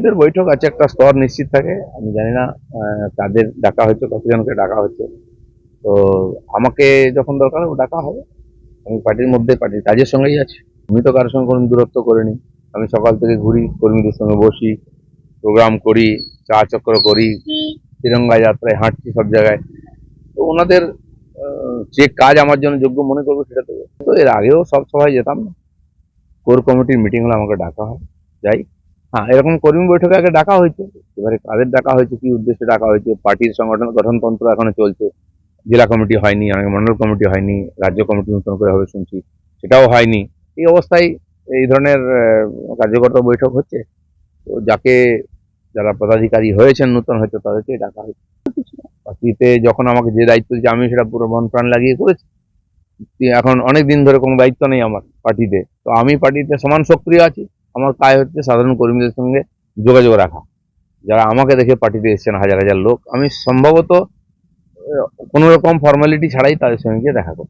কর্মীদের বৈঠক আছে, একটা স্তর নিশ্চিত থাকে। আমি জানি না কাদের ডাকা হয়েছে, কতজনকে ডাকা হচ্ছে। তো আমাকে যখন দরকার হবে ডাকা হবে। আমি পার্টির মধ্যে পার্টির কাজের সঙ্গেই আছি। আমি তো কারোর সঙ্গে কোনো দূরত্ব করিনি। আমি সকাল থেকে ঘুরি, কর্মীদের সঙ্গে বসি, প্রোগ্রাম করি, চা চক্র করি, তিরঙ্গা যাত্রায় হাঁটছি সব জায়গায়। তো ওনাদের যে কাজ আমার জন্য যোগ্য মনে করবো সেটা তো। তো এর আগেও সব সভায় যেতাম না। কোর কমিটির মিটিং হলে আমাকে ডাকা হয়, যাই। হ্যাঁ, এরকম কর্মী বৈঠকে আগে ডাকা হয়েছে। এবারে কাদের ডাকা হয়েছে, কি উদ্দেশ্যে ডাকা হয়েছে, পার্টির সংগঠন গঠনতন্ত্র এখনো চলছে। জেলা কমিটি হয়নি, অনেক মন্ডল কমিটি হয়নি, রাজ্য কমিটি নতুন করে হবে শুনছি, সেটাও হয়নি। এই অবস্থায় এই ধরনের কার্যকর্তা বৈঠক হচ্ছে। তো যারা পদাধিকারী হয়েছেন নতুন, হয়তো তাদেরকে ডাকা হয়েছে। পার্টিতে যখন আমাকে যে দায়িত্ব দিচ্ছে আমি সেটা পুরো মন প্রাণ লাগিয়ে করেছি। এখন অনেক দিন ধরে কোনো দায়িত্ব নেই আমার পার্টিতে, তো আমি পার্টিতে সমান সক্রিয় আছি। আমার কাজ হচ্ছে সাধারণ কর্মীদের সঙ্গে যোগাযোগ রাখা। যারা আমাকে দেখে পার্টিতে এসেছেন হাজার হাজার লোক, আমি সম্ভবত কোনো রকম ফর্মালিটি ছাড়াই তাদের সঙ্গে গিয়ে দেখা করি।